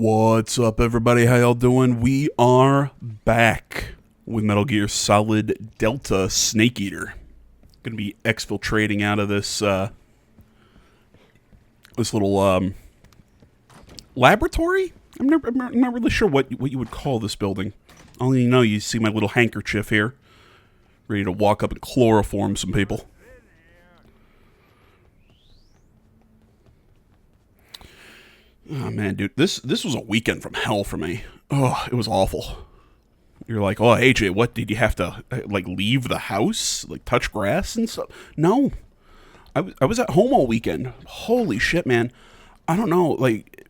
What's up, everybody? How y'all doing? We are back with Metal Gear Solid Delta Snake Eater. Gonna be exfiltrating out of this this little laboratory. I'm not really sure what you would call this building. Only you see my little handkerchief here, ready to walk up and chloroform some people. Oh man, dude, this was a weekend from hell for me. Oh, it was awful. You're like, oh AJ, what did you have to like leave the house, like touch grass and stuff? No, I was at home all weekend. Holy shit, man! I don't know, like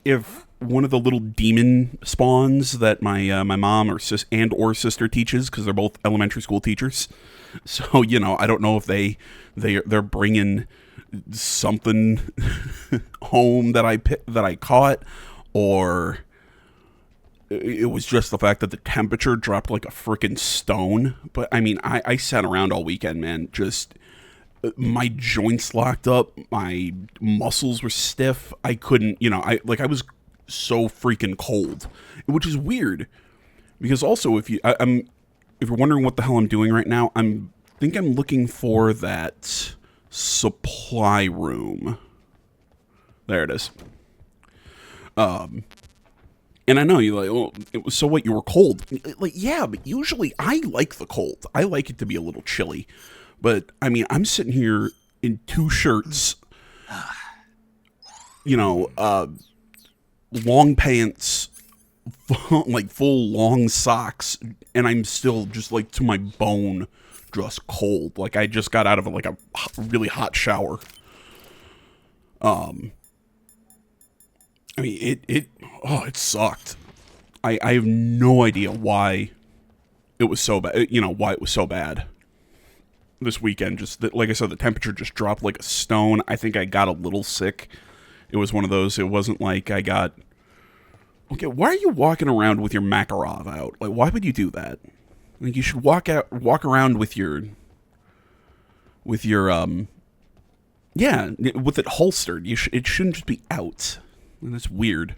if one of the little demon spawns that my my mom or sister teaches, because they're both elementary school teachers. So I don't know if they're bringing something home that I caught, or it was just the fact that the temperature dropped like a freaking stone. But I mean, I sat around all weekend, man. Just my joints locked up, my muscles were stiff. I couldn't, I was so freaking cold, which is weird because also if you're wondering what the hell I'm doing right now, I'm looking for that supply room. There it is. And I know you're like, oh, it was so what? You were cold? Like, yeah, but usually I like the cold. I like it to be a little chilly. But I mean, I'm sitting here in two shirts, long pants, full long socks, and I'm still just like to my bone, just cold. Like I just got out of a really hot shower. I mean, it sucked. I have no idea why it was so bad. Why it was so bad this weekend. Just that, like I said, the temperature just dropped like a stone. I think I got a little sick. It was one of those. It wasn't like I got. Okay, why are you walking around with your Makarov out? Like, why would you do that? Like, you should walk around with your, with it holstered. It shouldn't just be out. And that's weird.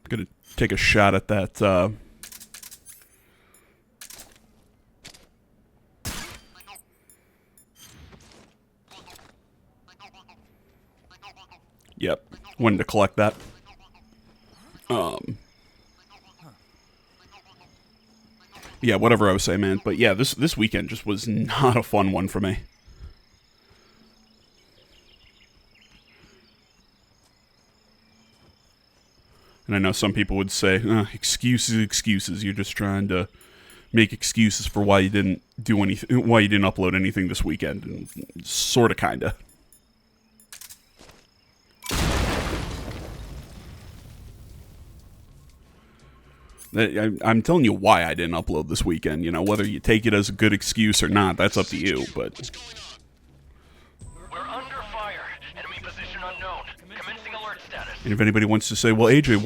I'm gonna take a shot at that, Yep, wanted to collect that. Yeah, whatever I was saying, man. But yeah, this weekend just was not a fun one for me. And I know some people would say, excuses. You're just trying to make excuses for why you didn't do anything, why you didn't upload anything this weekend. And sorta, kinda. I'm telling you why I didn't upload this weekend. Whether you take it as a good excuse or not, that's up to you. But we're under fire. Enemy position unknown. Commencing alert status. And if anybody wants to say, well, AJ,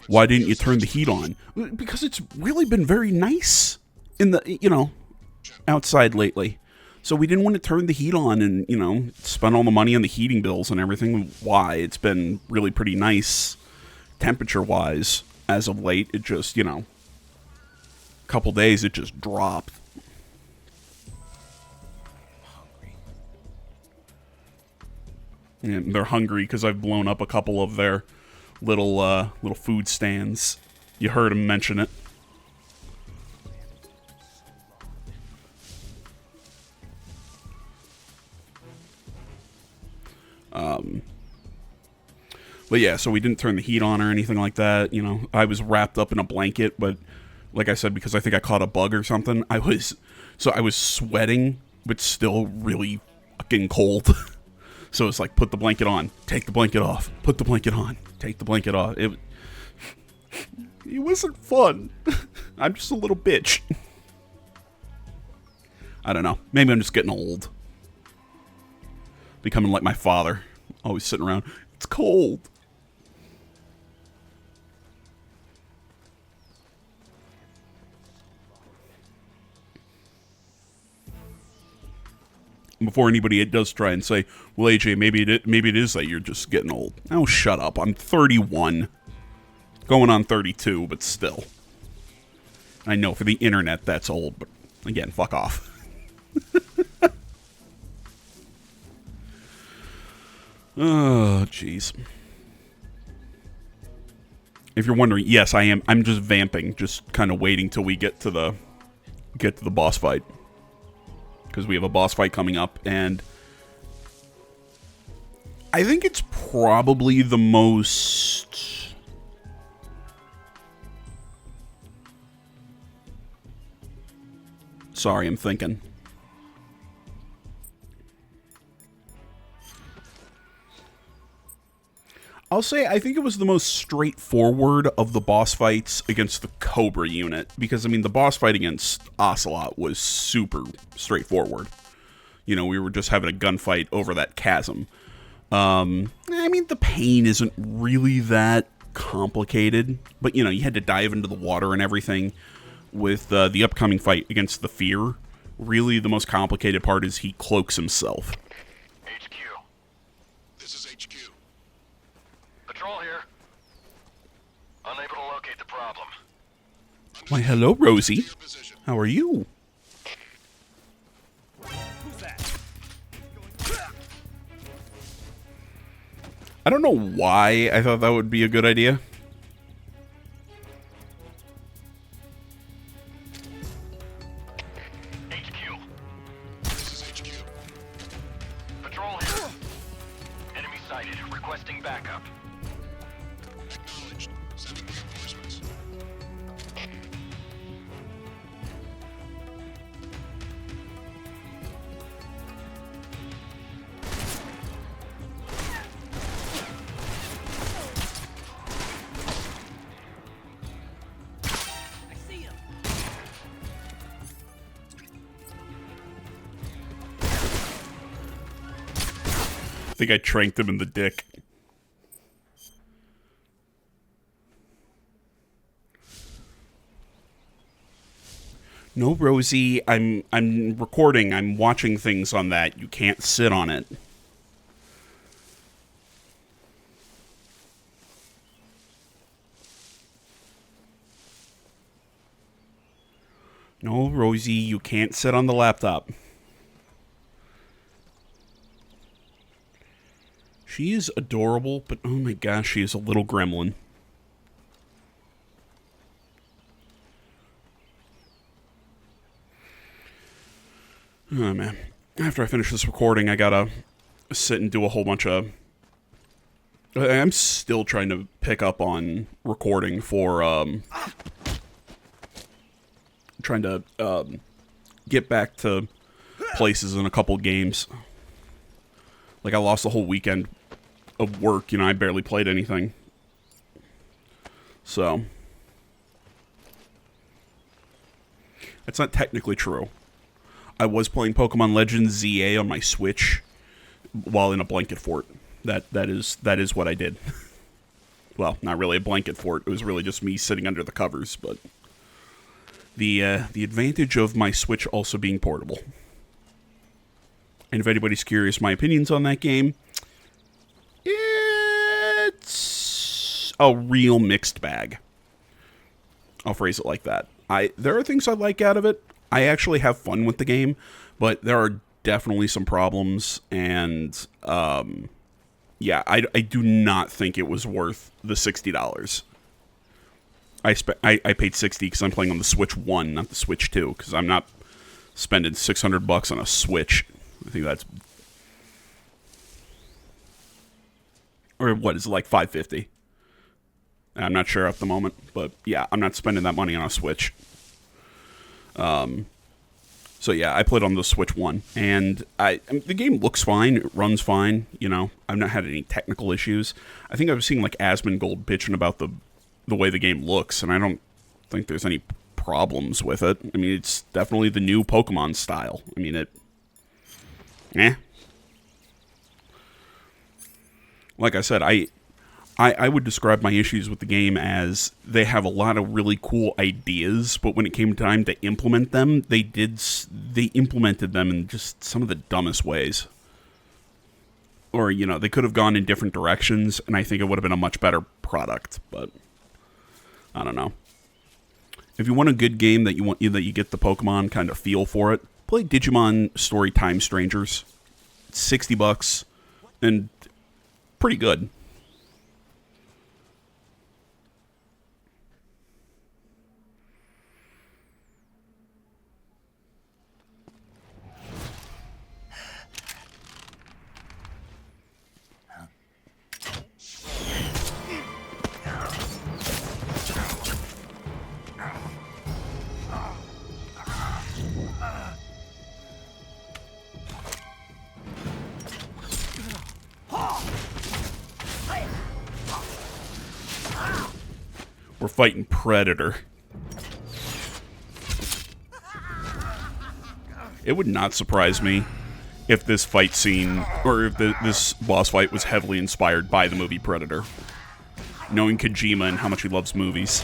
why didn't you turn the heat on? Because it's really been very nice in the outside lately. So we didn't want to turn the heat on and spend all the money on the heating bills and everything. Why? It's been really pretty nice temperature wise. As of late, it just, a couple days, it just dropped. And they're hungry because I've blown up a couple of their little food stands. You heard them mention it. But yeah, so we didn't turn the heat on or anything like that. I was wrapped up in a blanket, but like I said, because I think I caught a bug or something, I was sweating, but still really fucking cold. So it's like, put the blanket on, take the blanket off, put the blanket on, take the blanket off. It wasn't fun. I'm just a little bitch. I don't know. Maybe I'm just getting old. Becoming like my father. Always sitting around. It's cold. before anybody does try and say, well, AJ, maybe it is that you're just getting old. Oh, shut up. I'm 31. Going on 32, but still. I know for the internet that's old, but again, fuck off. Oh, jeez. If you're wondering, yes, I am. I'm just vamping, just kind of waiting till we get to the boss fight, because we have a boss fight coming up, and I think it's probably the most. Sorry, I'm thinking. I'll say I think it was the most straightforward of the boss fights against the Cobra unit, because, I mean, the boss fight against Ocelot was super straightforward. You know, we were just having a gunfight over that chasm. I mean, the pain isn't really that complicated, but, you know, you had to dive into the water and everything. With the upcoming fight against the Fear, really the most complicated part is he cloaks himself. HQ. This is HQ. Patrol here. Unable to locate the problem. Why, hello, Rosie. How are you? Who's that? I don't know why I thought that would be a good idea. HQ. This is HQ. Patrol here. Enemy sighted. Requesting backup. Acknowledged. Sending reinforcements. I see him. I think I tranked him in the dick. No, Rosie, I'm recording. I'm watching things on that. You can't sit on it. No, Rosie, you can't sit on the laptop. She is adorable, but oh my gosh, she is a little gremlin. Oh man. After I finish this recording, I gotta sit and do a whole bunch of... I'm still trying to pick up on recording for, trying to, get back to places in a couple games. Like, I lost the whole weekend of work, you know, I barely played anything. So. That's not technically true. I was playing Pokemon Legends ZA on my Switch while in a blanket fort. That is what I did. Well, not really a blanket fort. It was really just me sitting under the covers, but the advantage of my Switch also being portable. And if anybody's curious, my opinions on that game, it's a real mixed bag. I'll phrase it like that. There are things I like out of it. I actually have fun with the game, but there are definitely some problems, and yeah, I do not think it was worth the $60. I paid $60 because I'm playing on the Switch 1, not the Switch 2, because I'm not spending $600 on a Switch. I think that's, or what is it, like $550? I'm not sure at the moment, but yeah, I'm not spending that money on a Switch. So yeah, I played on the Switch 1, and I mean, the game looks fine, it runs fine, you know, I've not had any technical issues. I think I was seeing like Asmongold bitching about the way the game looks, and I don't think there's any problems with it. I mean, it's definitely the new Pokemon style. I mean, like I said, I I would describe my issues with the game as they have a lot of really cool ideas, but when it came time to implement them, they implemented them in just some of the dumbest ways. Or, you know, they could have gone in different directions, and I think it would have been a much better product, but I don't know. If you want a good game that you get the Pokemon kind of feel for it, play Digimon Story Time Strangers. It's $60 and pretty good. We're fighting Predator. It would not surprise me if this fight scene, or if this boss fight was heavily inspired by the movie Predator. Knowing Kojima and how much he loves movies.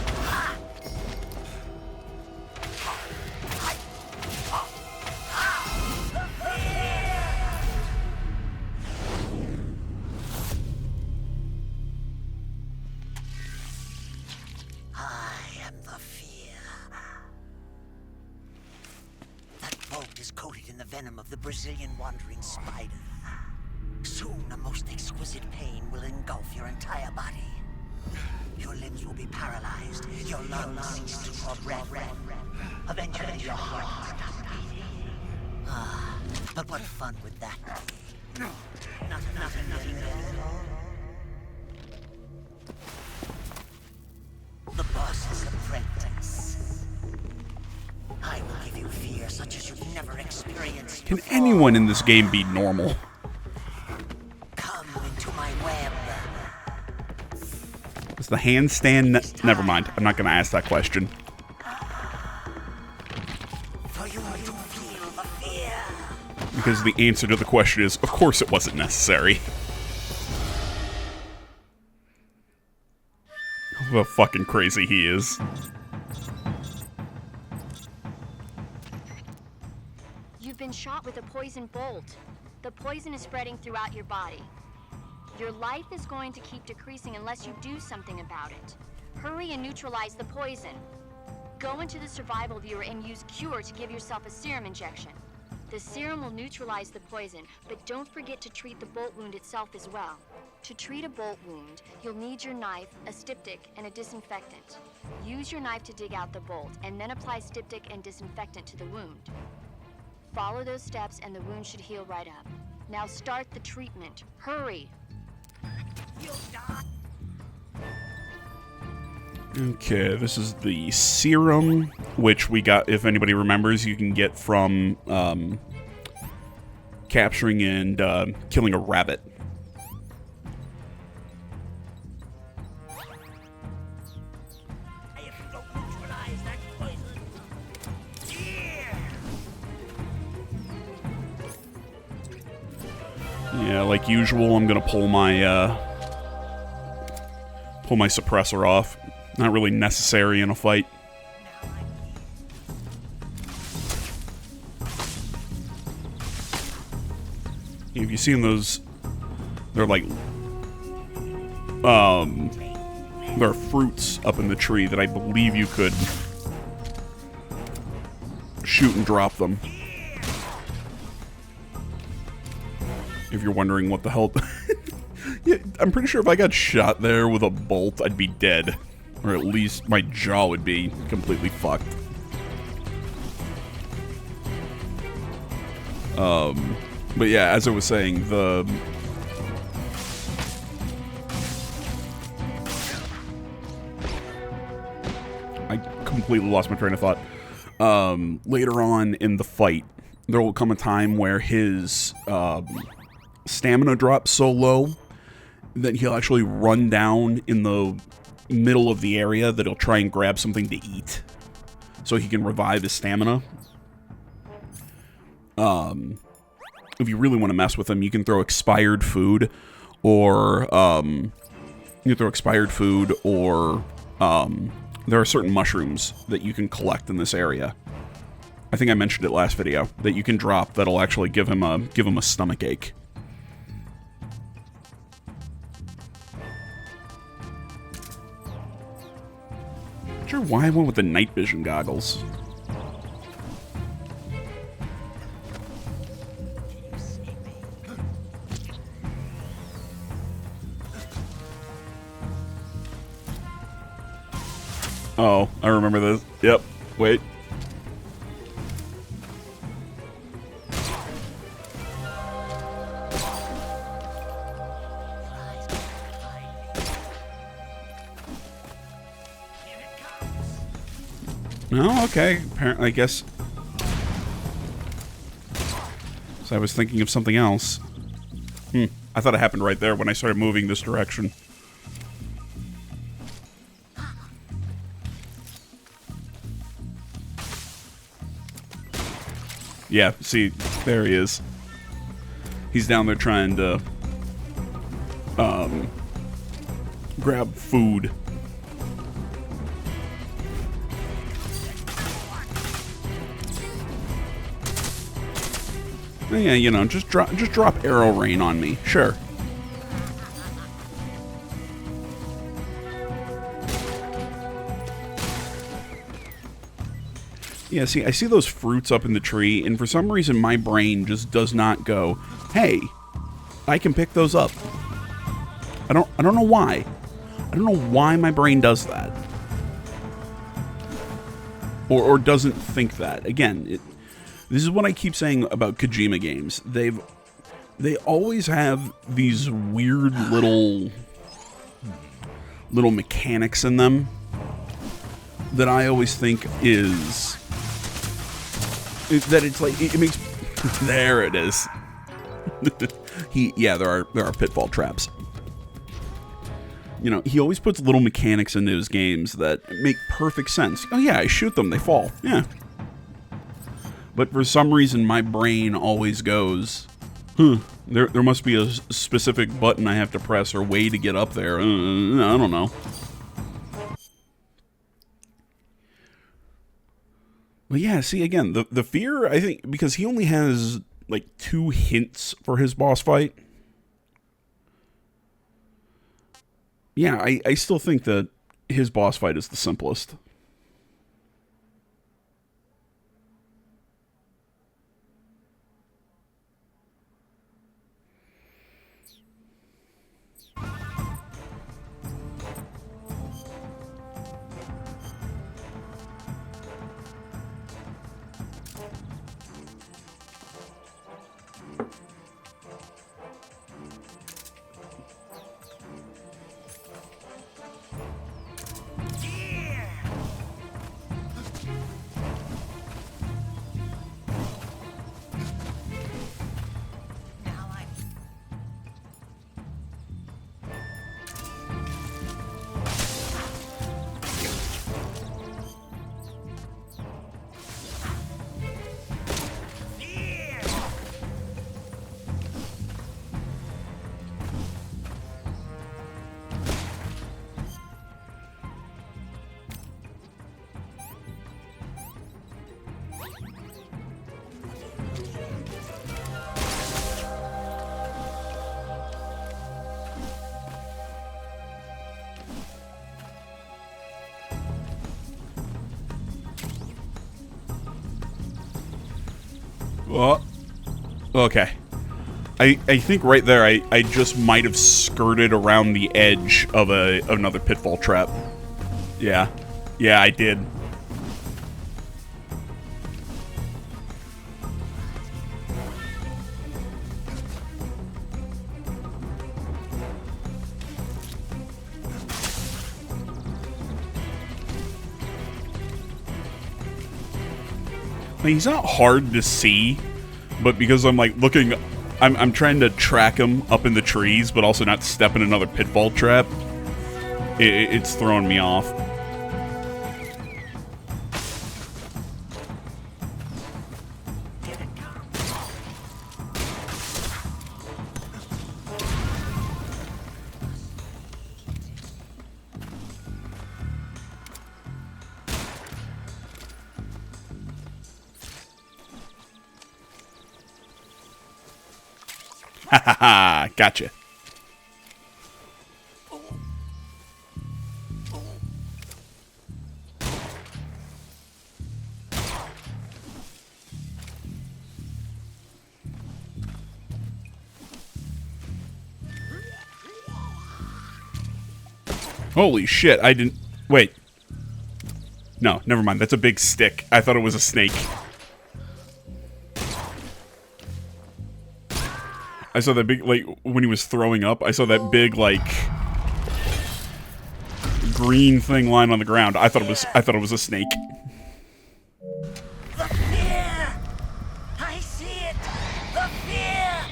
Coated in the venom of the Brazilian wandering spider. Soon a most exquisite pain will engulf your entire body. Your limbs will be paralyzed, your lungs cease to draw breath. Eventually your heart will stop beating. Ah, but what fun would that be? Nothing at all. The boss's apprentice. I will give you fear such as you've never experienced. Can anyone in this game be normal? Come into my web. Is the handstand... Never mind. I'm not going to ask that question. For you to feel the fear. Because the answer to the question is, of course it wasn't necessary. How fucking crazy he is. You've been shot with a poison bolt. The poison is spreading throughout your body. Your life is going to keep decreasing unless you do something about it. Hurry and neutralize the poison. Go into the survival viewer and use Cure to give yourself a serum injection. The serum will neutralize the poison, but don't forget to treat the bolt wound itself as well. To treat a bolt wound, you'll need your knife, a styptic, and a disinfectant. Use your knife to dig out the bolt, and then apply styptic and disinfectant to the wound. Follow those steps and the wound should heal right up. Now start the treatment. Hurry! Okay, this is the serum, which we got, if anybody remembers, you can get from capturing and killing a rabbit. Yeah, like usual, I'm gonna pull my suppressor off. Not really necessary in a fight. If you've seen those, they're like, there are fruits up in the tree that I believe you could shoot and drop them. If you're wondering what the hell... Yeah, I'm pretty sure if I got shot there with a bolt, I'd be dead. Or at least my jaw would be completely fucked. But yeah, as I was saying, I completely lost my train of thought. Later on in the fight, there will come a time where his stamina drops so low that he'll actually run down in the middle of the area that he'll try and grab something to eat so he can revive his stamina. If you really want to mess with him, you can throw expired food or either expired food or there are certain mushrooms that you can collect in this area. I think I mentioned it last video, that you can drop that'll actually give him a stomach ache. Not sure why I went with the night vision goggles. Oh, I remember this. Yep. Wait. Oh, okay. Apparently, I guess. So I was thinking of something else. I thought it happened right there when I started moving this direction. Yeah, see, there he is. He's down there trying to grab food. Yeah, you know, just drop arrow rain on me. Sure. Yeah, see, I see those fruits up in the tree, and for some reason my brain just does not go, hey, I can pick those up. I don't know why. I don't know why my brain does that. Or doesn't think that. Again, this is what I keep saying about Kojima games. They always have these weird little mechanics in them that I always think is that it's like it makes there it is. There are pitfall traps. You know, he always puts little mechanics into his games that make perfect sense. Oh yeah, I shoot them, they fall. Yeah. But for some reason, my brain always goes, there must be a specific button I have to press or way to get up there. I don't know. But yeah, see, again, the fear, I think, because he only has, like, 2 hints for his boss fight. Yeah, I still think that his boss fight is the simplest. Well, okay. I think right there I just might have skirted around the edge of another pitfall trap. Yeah. Yeah, I did. He's not hard to see, but because I'm like looking, I'm trying to track him up in the trees, but also not step in another pitfall trap. It's throwing me off. Ha ha ha! Gotcha. Holy shit, I didn't... Wait. No, never mind. That's a big stick. I thought it was a snake. I saw that big, like, when he was throwing up, I saw that big, like, green thing lying on the ground. I thought it was a snake. The fear! I see it! The fear!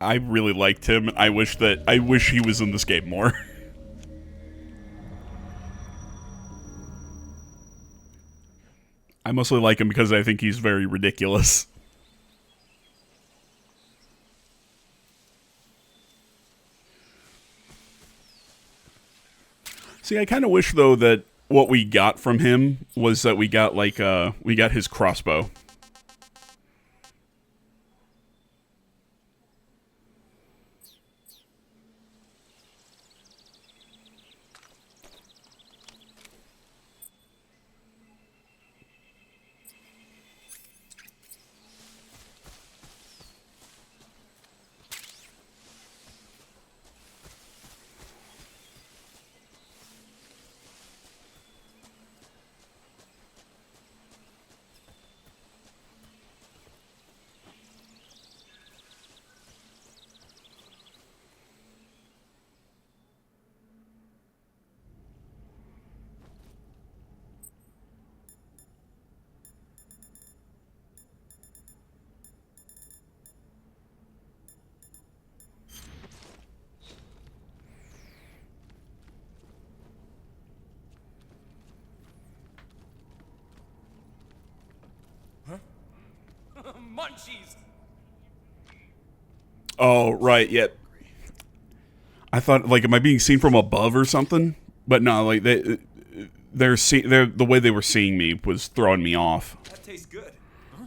I really liked him. I wish he was in this game more. I mostly like him because I think he's very ridiculous. See, I kind of wish though that what we got from him was that we got like we got his crossbow. Munchies! Oh, right, yeah. I thought, like, am I being seen from above or something? But no, like, they're the way they were seeing me was throwing me off. That tastes good. Huh?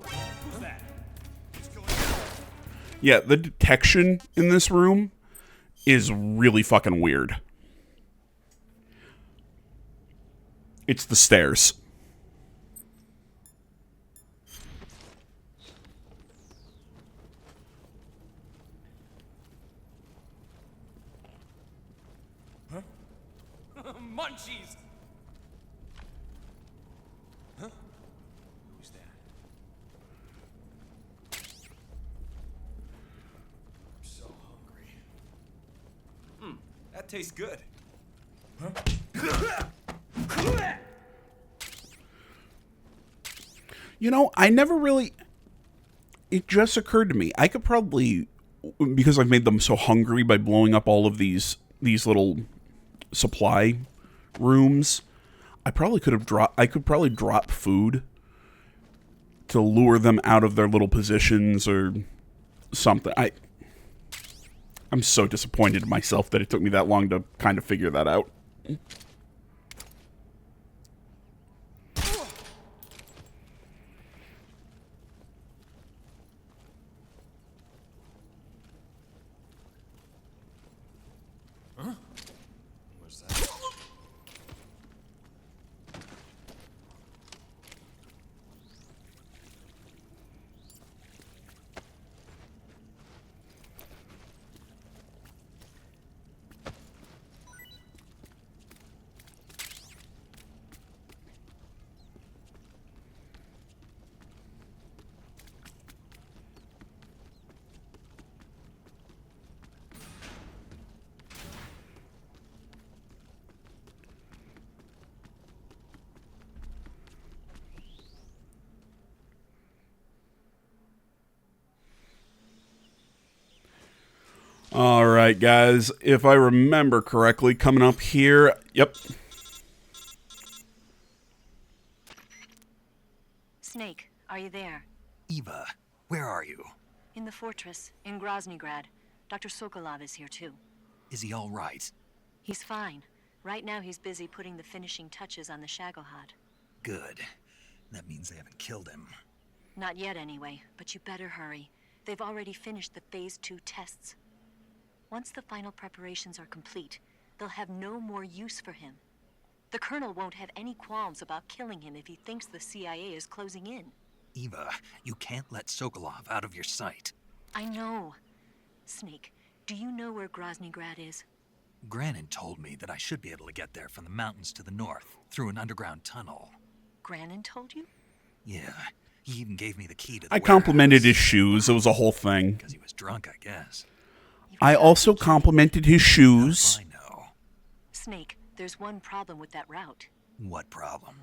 Who's that? What's going on? Yeah, the detection in this room is really fucking weird. It's the stairs. Munchies! Huh? Who's that? I'm so hungry. That tastes good. You know, I never really... It just occurred to me. I could probably... Because I've made them so hungry by blowing up all of these little supply rooms, I probably could have dropped... I could probably drop food to lure them out of their little positions or something. I'm so disappointed in myself that it took me that long to kind of figure that out. What's that? All right, guys. If I remember correctly, coming up here... Yep. Snake, are you there? Eva, where are you? In the fortress, in Groznygrad. Dr. Sokolov is here too. Is he all right? He's fine. Right now he's busy putting the finishing touches on the Shagohod. Good. That means they haven't killed him. Not yet anyway, but you better hurry. They've already finished the Phase 2 tests. Once the final preparations are complete, they'll have no more use for him. The Colonel won't have any qualms about killing him if he thinks the CIA is closing in. Eva, you can't let Sokolov out of your sight. I know. Snake, do you know where Groznygrad is? Granin told me that I should be able to get there from the mountains to the north, through an underground tunnel. Granin told you? Yeah, he even gave me the key to the I complimented his warehouse. shoes. It was a whole thing. Because he was drunk, I guess. I also complimented his shoes. I know. Snake, there's one problem with that route. What problem?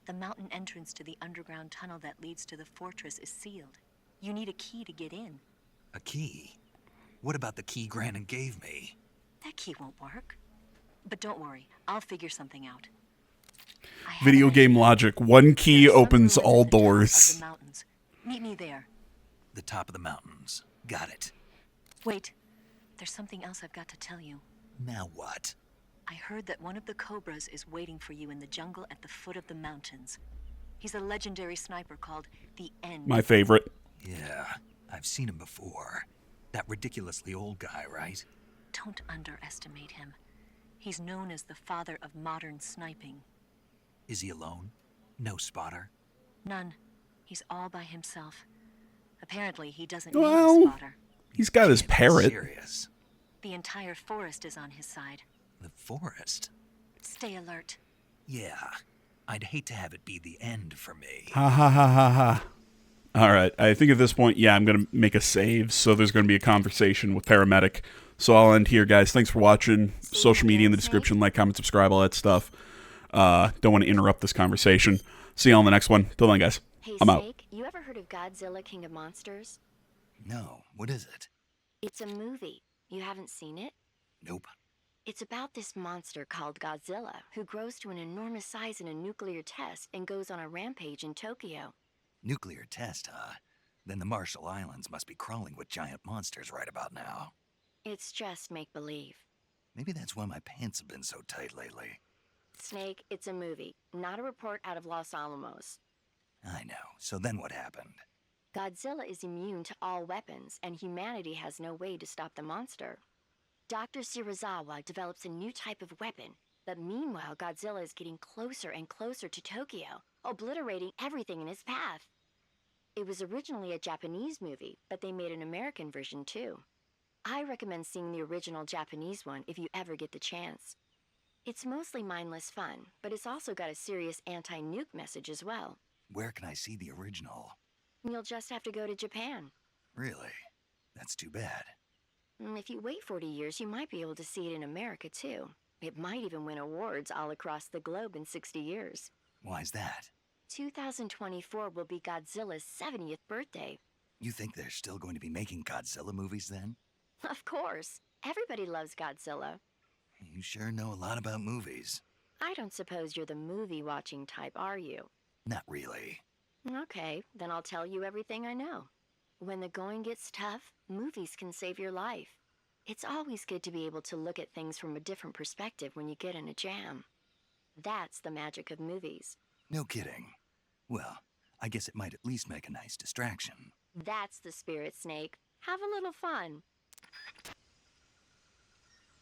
The mountain entrance to the underground tunnel that leads to the fortress is sealed. You need a key to get in. A key? What about the key Granin gave me? That key won't work. But don't worry, I'll figure something out. I have Video an game idea. logic. One key There's some opens ruins all at the top of doors. the mountains. Meet me there. The top of the mountains. Got it. Wait, there's something else I've got to tell you. Now what? I heard that one of the Cobras is waiting for you in the jungle at the foot of the mountains. He's a legendary sniper called the End. My favorite. Yeah, I've seen him before. That ridiculously old guy, right? Don't underestimate him. He's known as the father of modern sniping. Is he alone? No spotter? None. He's all by himself. Apparently, he doesn't Well- need a spotter. He's got his Can't be parrot. Serious. The entire forest is on his side. The forest? Stay alert. Yeah. I'd hate to have it be the end for me. Ha ha ha ha ha. All right. I think at this point, yeah, I'm going to make a save. So there's going to be a conversation with Paramedic. So I'll end here, guys. Thanks for watching. Social media in the description. Like, comment, subscribe, all that stuff. Don't want to interrupt this conversation. See you on the next one. Till then, guys. Hey, I'm out. Snake, you ever heard of Godzilla, King of Monsters? No, what is it? It's a movie. You haven't seen it? Nope. It's about this monster called Godzilla, who grows to an enormous size in a nuclear test and goes on a rampage in Tokyo. Nuclear test, huh? Then the Marshall Islands must be crawling with giant monsters right about now. It's just make-believe. Maybe that's why my pants have been so tight lately. Snake, it's a movie, not a report out of Los Alamos. I know. So then what happened? Godzilla is immune to all weapons, and humanity has no way to stop the monster. Dr. Shirazawa develops a new type of weapon, but meanwhile Godzilla is getting closer and closer to Tokyo, obliterating everything in his path. It was originally a Japanese movie, but they made an American version too. I recommend seeing the original Japanese one if you ever get the chance. It's mostly mindless fun, but it's also got a serious anti-nuke message as well. Where can I see the original? You'll just have to go to Japan. Really? That's too bad. If you wait 40 years, you might be able to see it in America too. It might even win awards all across the globe in 60 years. Why's that? 2024 will be Godzilla's 70th birthday. You think they're still going to be making Godzilla movies then? Of course. Everybody loves Godzilla. You sure know a lot about movies. I don't suppose you're the movie-watching type, are you? Not really. Okay, then I'll tell you everything I know. When the going gets tough, movies can save your life. It's always good to be able to look at things from a different perspective when you get in a jam. That's the magic of movies. No kidding. Well, I guess it might at least make a nice distraction. That's the spirit, Snake. Have a little fun.